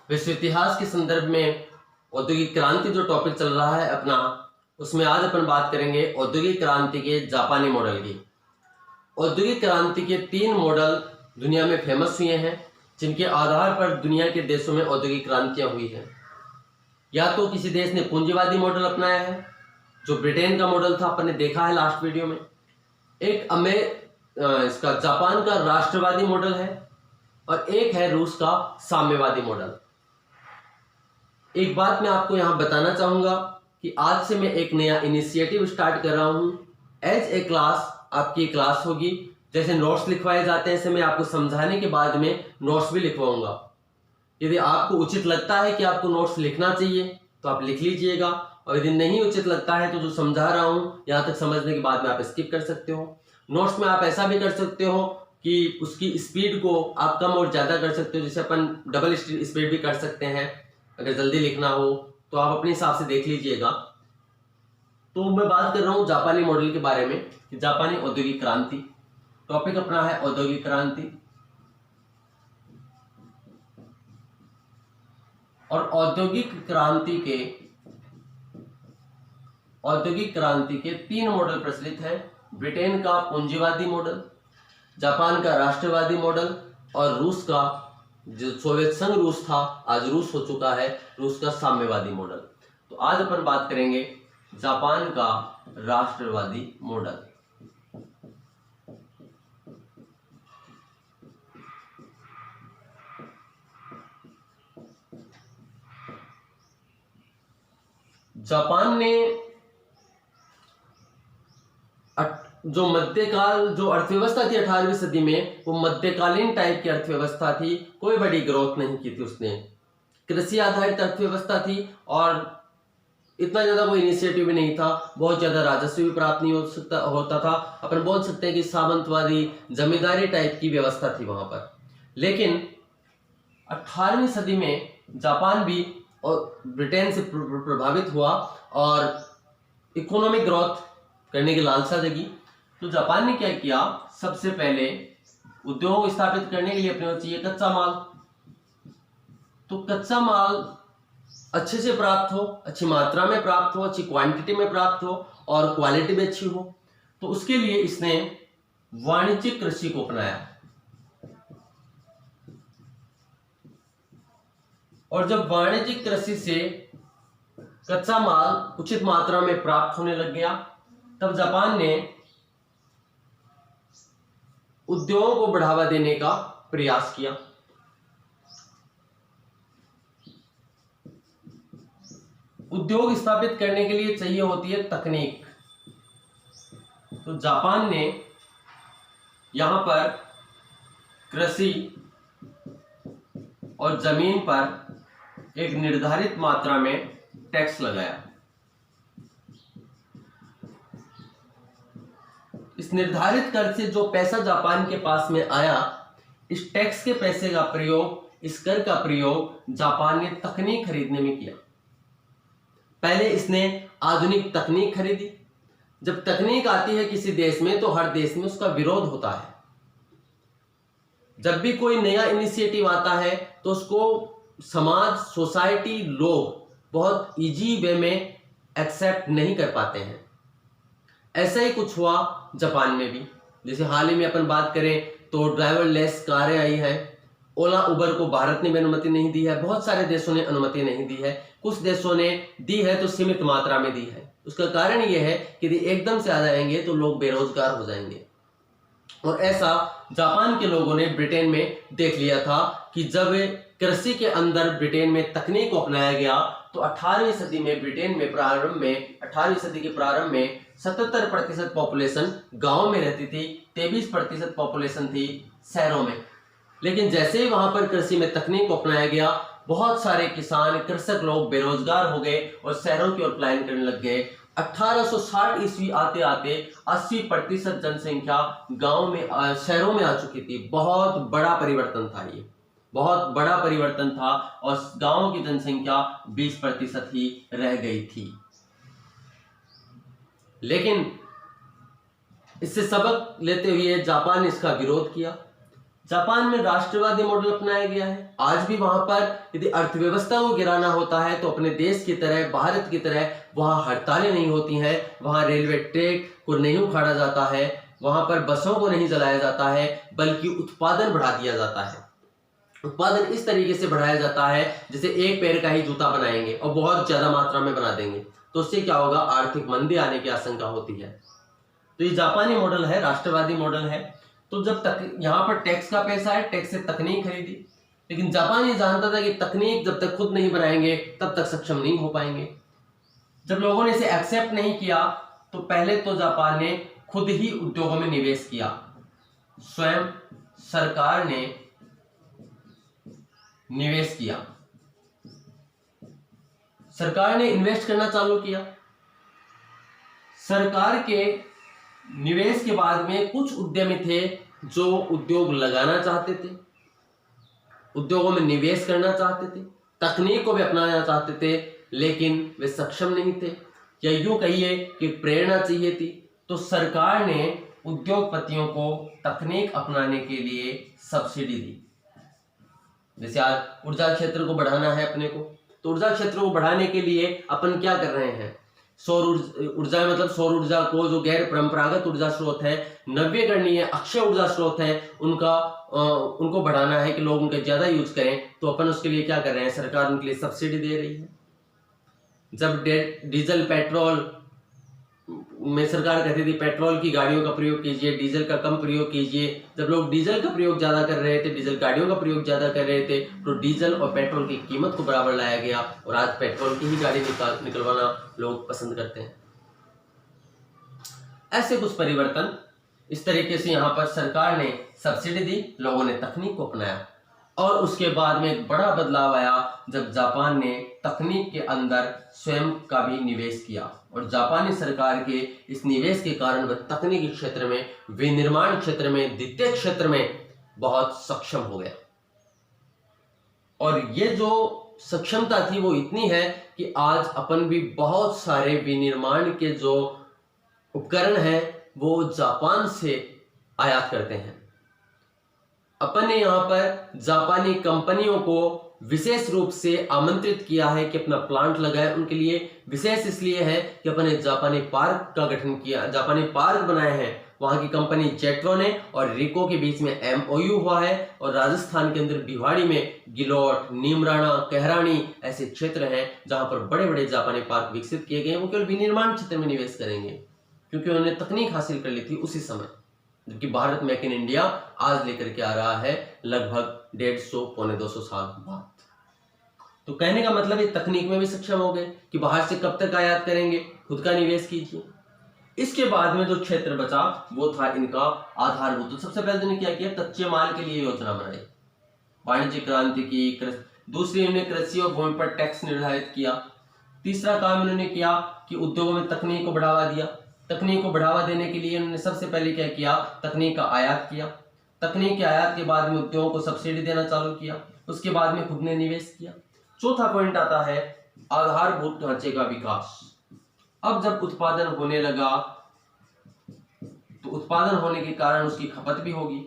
विश्व इतिहास के संदर्भ में औद्योगिक क्रांति जो टॉपिक चल रहा है अपना, उसमें आज अपन बात करेंगे औद्योगिक क्रांति के जापानी मॉडल की। औद्योगिक क्रांति के 3 मॉडल दुनिया में फेमस हुए हैं, जिनके आधार पर दुनिया के देशों में औद्योगिक क्रांतियां हुई हैं। या तो किसी देश ने पूंजीवादी मॉडल अपनाया है, जो ब्रिटेन का मॉडल था, अपन ने देखा है लास्ट वीडियो में। एक इसका जापान का राष्ट्रवादी मॉडल है और एक है रूस का साम्यवादी मॉडल। एक बात मैं आपको यहां बताना चाहूंगा कि आज से मैं एक नया इनिशिएटिव स्टार्ट कर रहा हूं। एज ए क्लास आपकी क्लास होगी, जैसे नोट्स लिखवाए जाते हैं, ऐसे मैं आपको समझाने के बाद में नोट्स भी लिखवाऊंगा। यदि आपको उचित लगता है कि आपको नोट्स लिखना चाहिए तो आप लिख लीजिएगा, और यदि नहीं उचित लगता है तो जो समझा रहा हूं यहां तक समझने के बाद में आप स्किप कर सकते हो। नोट्स में आप ऐसा भी कर सकते हो कि उसकी स्पीड को आप कम और ज्यादा कर सकते हो, जैसे अपन डबल स्पीड भी कर सकते हैं अगर जल्दी लिखना हो तो आप अपने हिसाब से देख लीजिएगा। तो मैं बात कर रहा हूं जापानी मॉडल के बारे में कि जापानी औद्योगिक क्रांति। टॉपिक अपना है औद्योगिक क्रांति, और औद्योगिक क्रांति के 3 मॉडल प्रचलित हैं। ब्रिटेन का पूंजीवादी मॉडल, जापान का राष्ट्रवादी मॉडल और रूस का, जो सोवियत संघ रूस था आज रूस हो चुका है, रूस का साम्यवादी मॉडल। तो आज अपन बात करेंगे जापान का राष्ट्रवादी मॉडल। जापान ने जो मध्यकाल जो अर्थव्यवस्था थी 18वीं सदी में, वो मध्यकालीन टाइप की अर्थव्यवस्था थी। कोई बड़ी ग्रोथ नहीं की थी उसने, कृषि आधारित अर्थव्यवस्था थी और इतना ज्यादा कोई इनिशिएटिव भी नहीं था। बहुत ज्यादा राजस्व भी प्राप्त नहीं होता था। अपन बोल सकते हैं कि सामंतवादी जमींदारी टाइप की व्यवस्था थी वहां पर। लेकिन 18वीं सदी में जापान भी और ब्रिटेन से प्रभावित हुआ और इकोनॉमिक ग्रोथ करने की लालसा जगी। तो जापान ने क्या किया, सबसे पहले उद्योग स्थापित करने के लिए अपने को चाहिए कच्चा माल। तो कच्चा माल अच्छे से प्राप्त हो, अच्छी मात्रा में प्राप्त हो, अच्छी क्वांटिटी में प्राप्त हो और क्वालिटी भी अच्छी हो, तो उसके लिए इसने वाणिज्यिक कृषि को अपनाया। और जब वाणिज्यिक कृषि से कच्चा माल उचित मात्रा में प्राप्त होने लग गया, तब जापान ने उद्योगों को बढ़ावा देने का प्रयास किया। उद्योग स्थापित करने के लिए चाहिए होती है तकनीक। तो जापान ने यहां पर कृषि और जमीन पर एक निर्धारित मात्रा में टैक्स लगाया। इस निर्धारित कर से जो पैसा जापान के पास में आया, इस टैक्स के पैसे का प्रयोग, इस कर का प्रयोग जापान ने तकनीक खरीदने में किया। पहले इसने आधुनिक तकनीक खरीदी। जब तकनीक आती है किसी देश में तो हर देश में उसका विरोध होता है। जब भी कोई नया इनिशिएटिव आता है तो उसको समाज, सोसाइटी, लोग बहुत इजी वे में एक्सेप्ट नहीं कर पाते हैं। ऐसा ही कुछ हुआ जापान में भी। जैसे हाल ही में अपन बात करें तो ड्राइवरलेस कारें आई है। ओला उबर को भारत ने भी अनुमति नहीं दी है, बहुत सारे देशों ने अनुमति नहीं दी है, कुछ देशों ने दी है तो सीमित मात्रा में दी है। उसका कारण यह है कि यदि एकदम से आ जाएंगे तो लोग बेरोजगार हो जाएंगे। और ऐसा जापान के लोगों ने ब्रिटेन में देख लिया था कि जब कृषि के अंदर ब्रिटेन में तकनीक को अपनाया गया तो 18वीं सदी में ब्रिटेन में 18वीं सदी के प्रारंभ में 77% पॉपुलेशन गांव में रहती थी, 23% पॉपुलेशन थी शहरों में। लेकिन जैसे ही वहां पर कृषि में तकनीक को अपनाया गया, बहुत सारे किसान, कृषक लोग बेरोजगार हो गए और शहरों की ओर पलायन करने लग गए। 1860 ईस्वी आते आते 80% जनसंख्या गांव में, शहरों में आ चुकी थी। बहुत बड़ा परिवर्तन था ये, बहुत बड़ा परिवर्तन था, और गांव की जनसंख्या 20% ही रह गई थी। लेकिन इससे सबक लेते हुए जापान ने इसका विरोध किया। जापान में राष्ट्रवादी मॉडल अपनाया गया है। आज भी वहां पर यदि अर्थव्यवस्था को गिराना होता है तो अपने देश की तरह, भारत की तरह वहां हड़तालें नहीं होती हैं, वहां रेलवे ट्रैक को नहीं उखाड़ा जाता है, वहां पर बसों को नहीं जलाया जाता है, बल्कि उत्पादन बढ़ा दिया जाता है। उत्पादन इस तरीके से बढ़ाया जाता है जैसे एक पैर का ही जूता बनाएंगे और बहुत ज्यादा मात्रा में बना देंगे, तो उससे क्या होगा, आर्थिक मंदी आने की आशंका होती है। तो ये जापानी मॉडल है, राष्ट्रवादी मॉडल है। तो जब तक यहाँ पर टैक्स का पैसा है, टैक्स से तकनीक खरीदी, लेकिन जापान ये जानता था कि तकनीक जब तक खुद नहीं बनाएंगे तब तक सक्षम नहीं हो पाएंगे। जब लोगों ने इसे एक्सेप्ट नहीं किया तो पहले तो जापान ने खुद ही उद्योगों में निवेश किया। स्वयं सरकार ने निवेश किया, सरकार ने इन्वेस्ट करना चालू किया। सरकार के निवेश के बाद में कुछ उद्यमी थे जो उद्योग लगाना चाहते थे, उद्योगों में निवेश करना चाहते थे, तकनीक को भी अपनाना चाहते थे, लेकिन वे सक्षम नहीं थे, या यूं कहिए कि प्रेरणा चाहिए थी। तो सरकार ने उद्योगपतियों को तकनीक अपनाने के लिए सब्सिडी दी। जैसे आज ऊर्जा क्षेत्र को बढ़ाना है अपने को, तो ऊर्जा क्षेत्र को बढ़ाने के लिए अपन क्या कर रहे हैं, सौर ऊर्जा मतलब सौर ऊर्जा को, जो गैर परंपरागत ऊर्जा स्रोत है, नवीकरणीय अक्षय ऊर्जा स्रोत है, उनको बढ़ाना है कि लोग उनका ज्यादा यूज करें। तो अपन उसके लिए क्या कर रहे हैं, सरकार उनके लिए सब्सिडी दे रही है। जब डीजल पेट्रोल में सरकार कहती थी पेट्रोल की गाड़ियों का प्रयोग कीजिए, डीजल का कम प्रयोग कीजिए, जब लोग डीजल का प्रयोग ज्यादा कर रहे थे, डीजल गाड़ियों का प्रयोग ज्यादा कर रहे थे, तो डीजल और पेट्रोल की कीमत को बराबर लाया गया और आज पेट्रोल की ही गाड़ी निकलवाना लोग पसंद करते हैं। ऐसे कुछ परिवर्तन इस तरीके से यहाँ पर सरकार ने सब्सिडी दी, लोगों ने तकनीक को अपनाया। और उसके बाद में एक बड़ा बदलाव आया जब जापान ने तकनीक के अंदर स्वयं का भी निवेश किया, और जापानी सरकार के इस निवेश के कारण वह तकनीकी क्षेत्र में, विनिर्माण क्षेत्र में, द्वितीय क्षेत्र में बहुत सक्षम हो गया। और ये जो सक्षमता थी वो इतनी है कि आज अपन भी बहुत सारे विनिर्माण के जो उपकरण हैं वो जापान से आयात करते हैं। अपन ने यहाँ पर जापानी कंपनियों को विशेष रूप से आमंत्रित किया है कि अपना प्लांट लगाए। उनके लिए विशेष इसलिए है कि अपन ने जापानी पार्क का गठन किया, जापानी पार्क बनाए हैं। वहां की कंपनी जेट्रोन और रिको के बीच में MOU हुआ है, और राजस्थान के अंदर भिवाड़ी में गिलोट, नीमराणा, कहरानी ऐसे क्षेत्र हैं जहां पर बड़े बड़े जापानी पार्क विकसित किए गए। वो केवल विनिर्माण क्षेत्र में निवेश करेंगे क्योंकि उन्होंने तकनीक हासिल कर ली थी उसी समय, जबकि भारत मेक इन इंडिया आज लेकर के आ रहा है लगभग 150-200 साल बाद। तो कहने का मतलब है तकनीक में भी सक्षम हो गए कि बाहर से कब तक आयात करेंगे, खुद का निवेश कीजिए। इसके बाद में जो क्षेत्र बचा वो था इनका आधारभूत। तो सबसे पहले इन्होंने क्या किया, कच्चे माल के लिए योजना बनाई, वाणिज्य क्रांति की। दूसरी इन्होंने कृषि और भूमि पर टैक्स निर्धारित किया। तीसरा काम इन्होंने किया कि उद्योगों में तकनीक को बढ़ावा दिया। तकनीक को बढ़ावा देने के लिए इन्होंने सबसे पहले क्या किया, तकनीक का आयात किया। तकनीक के आयात के बाद में उद्योगों को सब्सिडी देना चालू किया। उसके बाद में खुद ने निवेश किया। चौथा पॉइंट आता है आधारभूत ढांचे का विकास। अब जब उत्पादन होने लगा तो उत्पादन होने के कारण उसकी खपत भी होगी,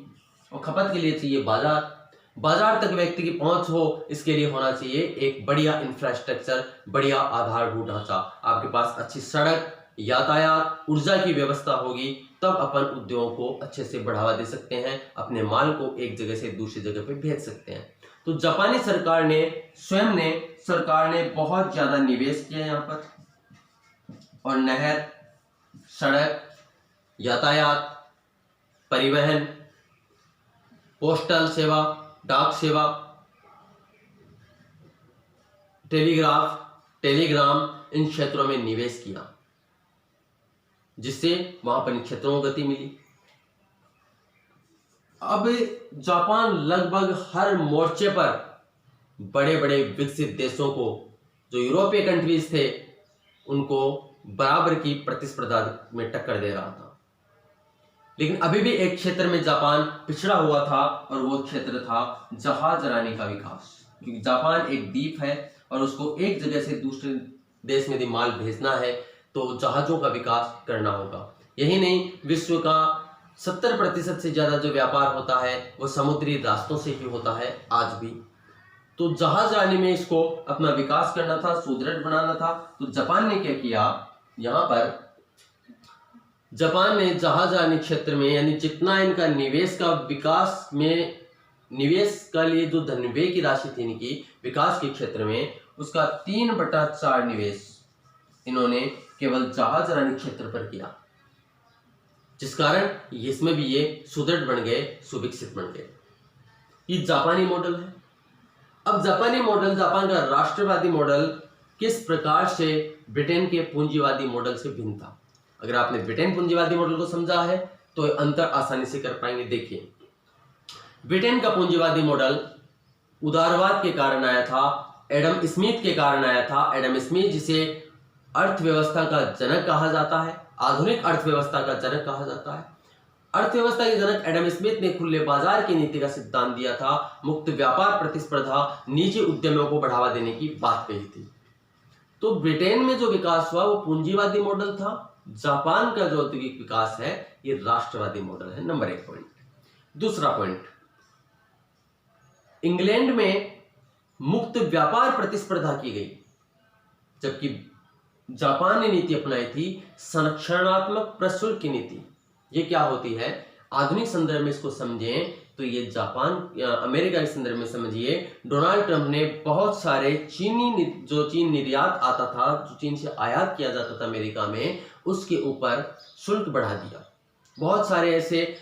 और खपत के लिए चाहिए बाजार। बाजार तक व्यक्ति की पहुंच हो, इसके लिए होना चाहिए एक बढ़िया इंफ्रास्ट्रक्चर, बढ़िया आधारभूत ढांचा। आपके पास अच्छी सड़क, यातायात, ऊर्जा की व्यवस्था होगी, तब अपन उद्योगों को अच्छे से बढ़ावा दे सकते हैं, अपने माल को एक जगह से दूसरी जगह पे भेज सकते हैं। तो जापानी सरकार ने सरकार ने बहुत ज्यादा निवेश किया यहाँ पर, और नहर, सड़क, यातायात, परिवहन, पोस्टल सेवा, डाक सेवा, टेलीग्राम इन क्षेत्रों में निवेश किया, जिससे वहां पर इन क्षेत्रों को गति मिली। अब जापान लगभग हर मोर्चे पर बड़े बड़े विकसित देशों को, जो यूरोपीय कंट्रीज थे, उनको बराबर की प्रतिस्पर्धा में टक्कर दे रहा था। लेकिन अभी भी एक क्षेत्र में जापान पिछड़ा हुआ था, और वो क्षेत्र था जहाजरानी का विकास। क्योंकि जापान एक द्वीप है और उसको एक जगह से दूसरे देश में यदि माल भेजना है तो जहाजों का विकास करना होगा। यही नहीं, विश्व का 70% से ज़्यादा जो व्यापार होता है वो समुद्री रास्तों से ही होता है आज भी। तो जहाजरानी में इसको अपना विकास करना था, सुदृढ़ बनाना था। तो जापान ने क्या किया, यहाँ पर जापान ने जहाजरानी क्षेत्र में यानी जितना इनका निवेश का विकास में निवेश का लिए जो धनव्यय की राशि थी इनकी विकास के क्षेत्र में, उसका 3/4 निवेश इन्होंने केवल जहाजरानी क्षेत्र पर किया, जिस कारण इसमें भी ये सुदृढ़ बन गए, सुविकसित बन गए। ये जापानी मॉडल है। अब जापानी मॉडल, जापान का राष्ट्रवादी मॉडल किस प्रकार से ब्रिटेन के पूंजीवादी मॉडल से भिन्न था। अगर आपने ब्रिटेन पूंजीवादी मॉडल को समझा है तो अंतर आसानी से कर पाएंगे। देखिए, ब्रिटेन का पूंजीवादी मॉडल उदारवाद के कारण आया था, एडम स्मिथ के कारण आया था। एडम स्मिथ जिसे अर्थव्यवस्था का जनक कहा जाता है, आधुनिक अर्थव्यवस्था का जनक कहा जाता है। अर्थव्यवस्था के जनक एडम स्मिथ ने खुले बाजार की नीति का सिद्धांत दिया था, मुक्त व्यापार, प्रतिस्पर्धा, निजी उद्यमों को बढ़ावा देने की बात कही थी। तो ब्रिटेन में जो विकास हुआ वो पूंजीवादी मॉडल था। जापान का जो औद्योगिक विकास है ये राष्ट्रवादी मॉडल है। Number 1 point. दूसरा पॉइंट, इंग्लैंड में मुक्त व्यापार प्रतिस्पर्धा की गई, जबकि जापान ने नीति अपनाई थी संरक्षणात्मक प्रशुल्क की नीति। ये क्या होती है, आधुनिक संदर्भ में इसको समझें तो ये जापान अमेरिका के संदर्भ में समझिए। डोनाल्ड ट्रंप ने बहुत सारे जो चीन निर्यात आता था, जो चीन से आयात किया जाता था अमेरिका में, उसके ऊपर शुल्क बढ़ा दिया। बहुत सारे ऐसे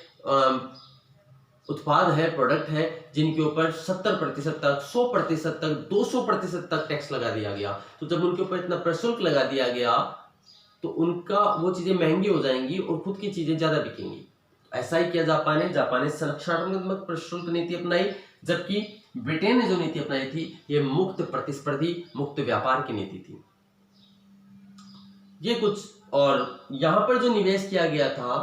उत्पाद है, प्रोडक्ट है जिनके ऊपर 70% तक, 100% तक, 200% तक टैक्स लगा दिया गया। तो जब उनके ऊपर इतना प्रशुल्क लगा दिया गया तो उनका वो चीजें महंगी हो जाएंगी और खुद की चीजें ज्यादा बिकेंगी। ऐसा ही किया जापान ने संरक्षणात्मक प्रशुल्क नीति अपनाई, जबकि ब्रिटेन ने जो नीति अपनाई थी ये मुक्त प्रतिस्पर्धी, मुक्त व्यापार की नीति थी। ये कुछ, और यहां पर जो निवेश किया गया था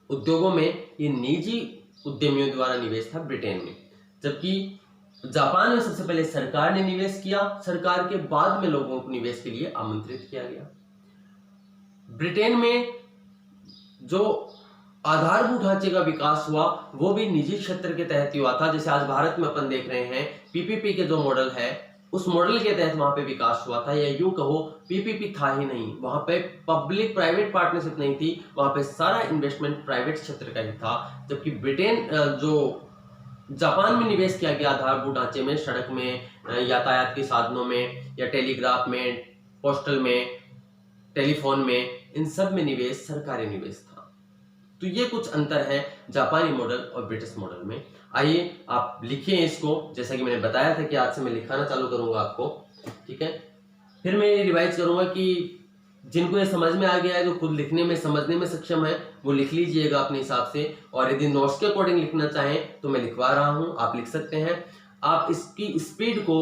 उद्योगों में, ये निजी उद्यमियों द्वारा निवेश था ब्रिटेन में, जबकि जापान में सबसे पहले सरकार ने निवेश किया, सरकार के बाद में लोगों को निवेश के लिए आमंत्रित किया गया। ब्रिटेन में जो आधारभूत ढांचे का विकास हुआ वो भी निजी क्षेत्र के तहत ही हुआ था। जैसे आज भारत में अपन देख रहे हैं पीपीपी के जो मॉडल है, उस मॉडल के तहत वहां पे विकास हुआ था। या यूं कहो पीपीपी था ही नहीं, वहां पे पब्लिक प्राइवेट पार्टनरशिप नहीं थी, वहां पे सारा इन्वेस्टमेंट प्राइवेट क्षेत्र का ही था। जबकि ब्रिटेन जो जापान में निवेश किया गया आधारभूत ढांचे में, सड़क में, यातायात के साधनों में, या टेलीग्राफ में, पोस्टल में, टेलीफोन में, इन सब में निवेश सरकारी निवेश था। तो ये कुछ अंतर है जापानी मॉडल और ब्रिटिश मॉडल में। आइए आप लिखिए इसको, जैसा कि मैंने बताया था कि आज से मैं लिखाना चालू करूंगा आपको, ठीक है। फिर मैं ये रिवाइज करूंगा कि जिनको ये समझ में आ गया है, जो खुद लिखने में समझने में सक्षम है, वो लिख लीजिएगा अपने हिसाब से। और यदि नोट्स के अकॉर्डिंग लिखना चाहें तो मैं लिखवा रहा हूं, आप लिख सकते हैं। आप इसकी स्पीड को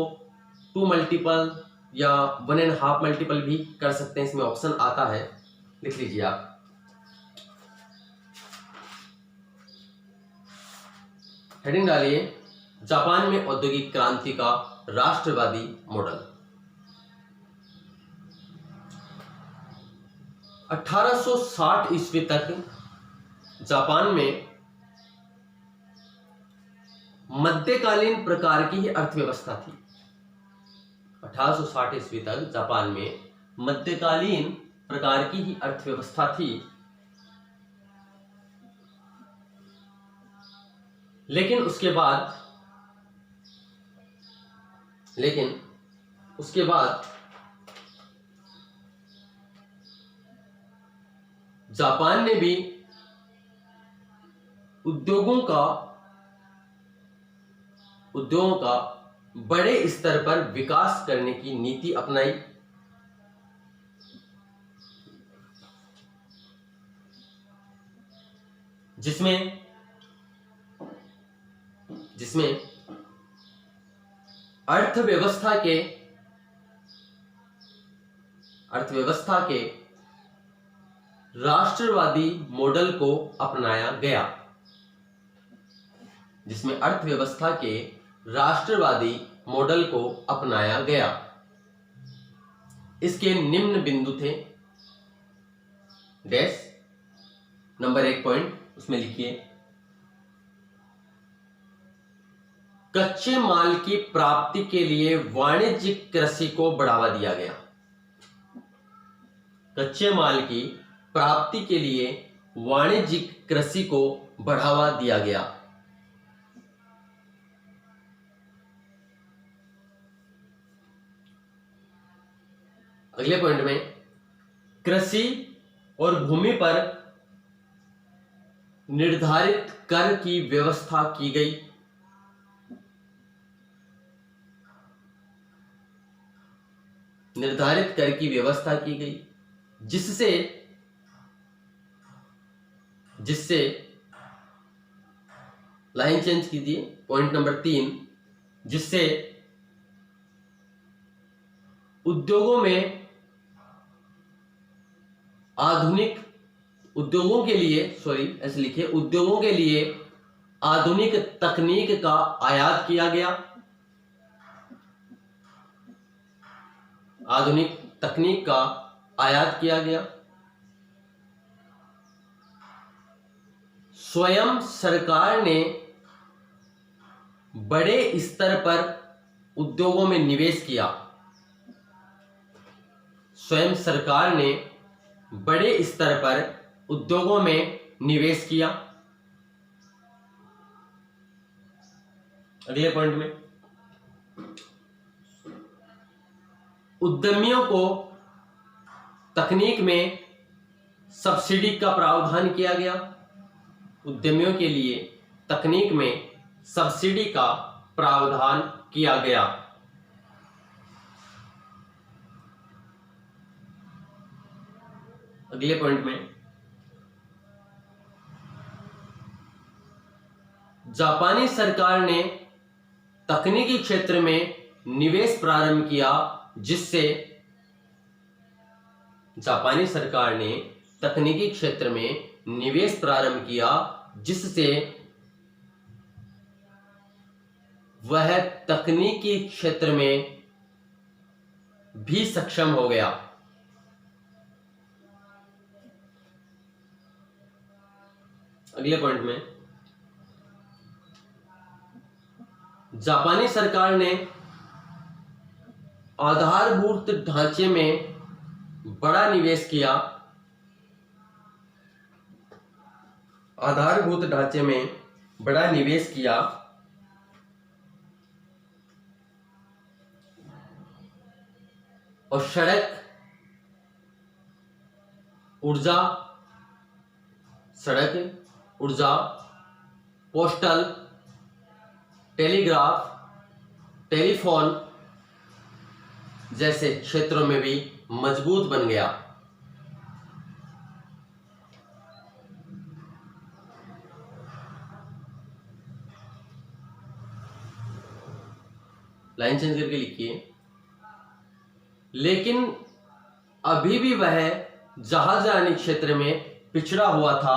2 मल्टीपल या 1.5 मल्टीपल भी कर सकते हैं, इसमें ऑप्शन आता है, लिख लीजिए आप। हेडिंग डालिए, जापान में औद्योगिक क्रांति का राष्ट्रवादी मॉडल। 1860 ईस्वी तक जापान में मध्यकालीन प्रकार की ही अर्थव्यवस्था थी। 1860 ईस्वी तक जापान में मध्यकालीन प्रकार की ही अर्थव्यवस्था थी। लेकिन उसके बाद जापान ने भी उद्योगों का बड़े स्तर पर विकास करने की नीति अपनाई। जिसमें अर्थव्यवस्था के राष्ट्रवादी मॉडल को अपनाया गया। जिसमें अर्थव्यवस्था के राष्ट्रवादी मॉडल को अपनाया गया। इसके निम्न बिंदु थे। डैश नंबर 1 पॉइंट, उसमें लिखिए, कच्चे माल की प्राप्ति के लिए वाणिज्यिक कृषि को बढ़ावा दिया गया। कच्चे माल की प्राप्ति के लिए वाणिज्यिक कृषि को बढ़ावा दिया गया। अगले पॉइंट में, कृषि और भूमि पर निर्धारित कर की व्यवस्था की गई। निर्धारित कर की व्यवस्था की गई जिससे लाइन चेंज कीजिए, पॉइंट नंबर 3, जिससे उद्योगों के लिए आधुनिक तकनीक का आयात किया गया। आधुनिक तकनीक का आयात किया गया। स्वयं सरकार ने बड़े स्तर पर उद्योगों में निवेश किया। स्वयं सरकार ने बड़े स्तर पर उद्योगों में निवेश किया। अगले पॉइंट में, उद्यमियों को तकनीक में सब्सिडी का प्रावधान किया गया। उद्यमियों के लिए तकनीक में सब्सिडी का प्रावधान किया गया। अगले पॉइंट में, जापानी सरकार ने तकनीकी क्षेत्र में निवेश प्रारंभ किया, जिससे जापानी सरकार ने तकनीकी क्षेत्र में निवेश प्रारंभ किया, जिससे वह तकनीकी क्षेत्र में भी सक्षम हो गया। अगले पॉइंट में, जापानी सरकार ने आधारभूत ढांचे में बड़ा निवेश किया। आधारभूत ढांचे में बड़ा निवेश किया और सड़क ऊर्जा, पोस्टल, टेलीग्राफ, टेलीफोन जैसे क्षेत्रों में भी मजबूत बन गया। लाइन चेंज करके लिखिए, लेकिन अभी भी वह जहाजरानी क्षेत्र में पिछड़ा हुआ था।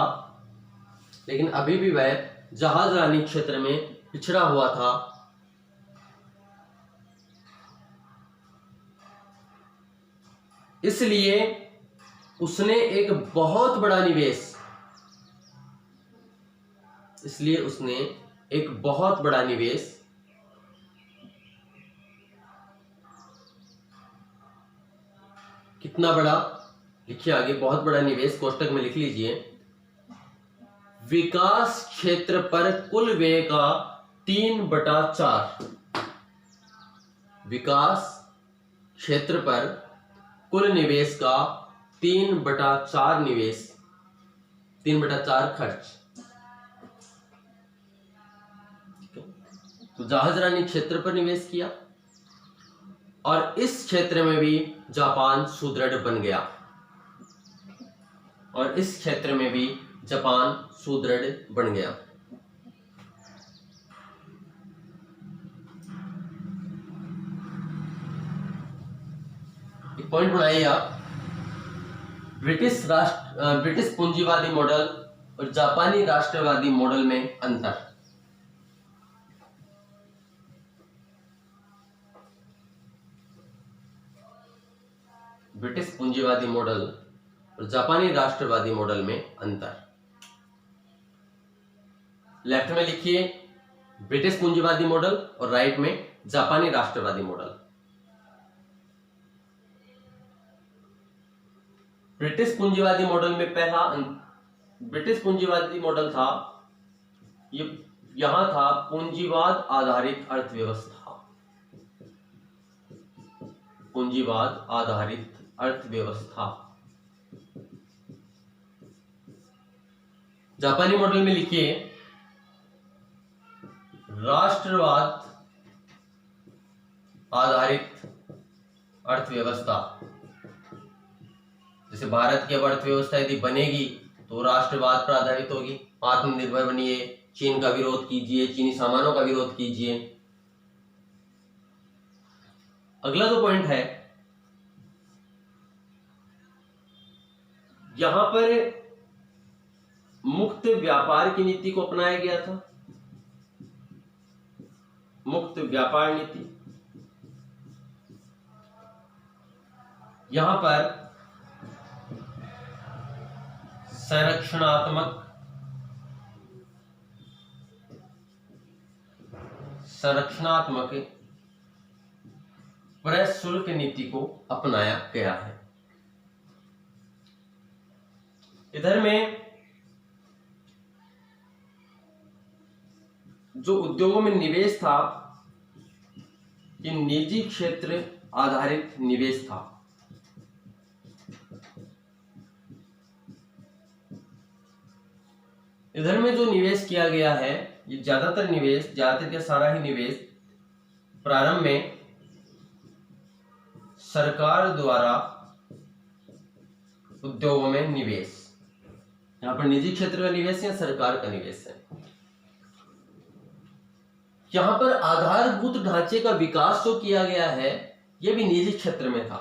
इसलिए उसने एक बहुत बड़ा निवेश कितना बड़ा, लिखिए आगे, बहुत बड़ा निवेश कोष्टक में लिख लीजिए, विकास क्षेत्र पर कुल व्यय का 3/4। विकास क्षेत्र पर कुल निवेश का 3/4 निवेश, 3/4 खर्च। तो जहाजरानी क्षेत्र पर निवेश किया और इस क्षेत्र में भी जापान सुदृढ़ बन गया। एक पॉइंट बनाइए आप, ब्रिटिश पूंजीवादी मॉडल और जापानी राष्ट्रवादी मॉडल में अंतर। ब्रिटिश पूंजीवादी मॉडल और जापानी राष्ट्रवादी मॉडल में अंतर। लेफ्ट में लिखिए ब्रिटिश पूंजीवादी मॉडल और राइट में जापानी राष्ट्रवादी मॉडल। ब्रिटिश पूंजीवादी मॉडल में पहला ब्रिटिश पूंजीवादी मॉडल था, ये यहां था पूंजीवाद आधारित अर्थव्यवस्था। पूंजीवाद आधारित अर्थव्यवस्था। जापानी मॉडल में लिखिए राष्ट्रवाद आधारित अर्थव्यवस्था। जैसे भारत की अब अर्थव्यवस्था यदि बनेगी तो राष्ट्रवाद पर आधारित होगी। आत्मनिर्भर बनिए, चीन का विरोध कीजिए, चीनी सामानों का विरोध कीजिए। अगला जो पॉइंट है, यहां पर मुक्त व्यापार की नीति को अपनाया गया था। मुक्त व्यापार नीति। यहां पर संरक्षणात्मक प्रशुल्क नीति को अपनाया गया है। इधर में जो उद्योगों में निवेश था, ये निजी क्षेत्र आधारित निवेश था। इधर में जो निवेश किया गया है, ये ज्यादातर क्या सारा ही निवेश प्रारंभ में सरकार द्वारा उद्योगों में निवेश, यहां पर निजी क्षेत्र का निवेश या सरकार का निवेश है। यहां पर आधारभूत ढांचे का विकास जो किया गया है, यह भी निजी क्षेत्र में था।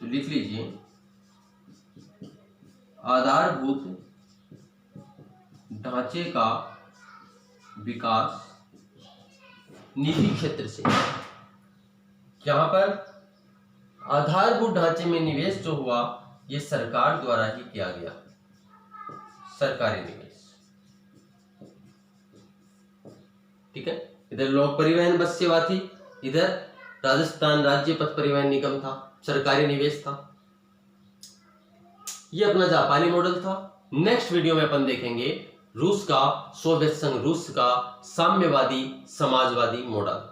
तो लिख लीजिए आधारभूत ढांचे का विकास निजी क्षेत्र से। यहां पर आधारभूत ढांचे में निवेश जो हुआ, यह सरकार द्वारा ही किया गया, सरकारी निवेश। ठीक है। इधर लोक परिवहन बस सेवा थी, इधर राजस्थान राज्य पथ परिवहन निगम था, सरकारी निवेश था। ये अपना जापानी मॉडल था। नेक्स्ट वीडियो में अपन देखेंगे रूस का, सोवियत संघ रूस का साम्यवादी समाजवादी मॉडल।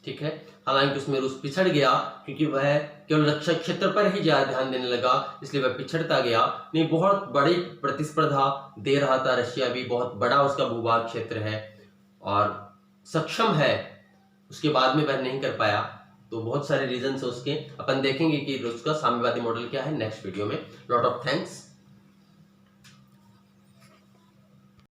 ठीक है। हालांकि उसमें रूस पिछड़ गया, क्योंकि वह केवल रक्षा क्षेत्र पर ही ज्यादा ध्यान देने लगा, इसलिए वह पिछड़ता गया। नहीं, बहुत बड़ी प्रतिस्पर्धा दे रहा था रशिया भी, बहुत बड़ा उसका भूभाग क्षेत्र है और सक्षम है, उसके बाद में वह नहीं कर पाया। तो बहुत सारे रीजन है उसके, अपन देखेंगे कि रूस का साम्यवादी मॉडल क्या है नेक्स्ट वीडियो में। Lot of thanks.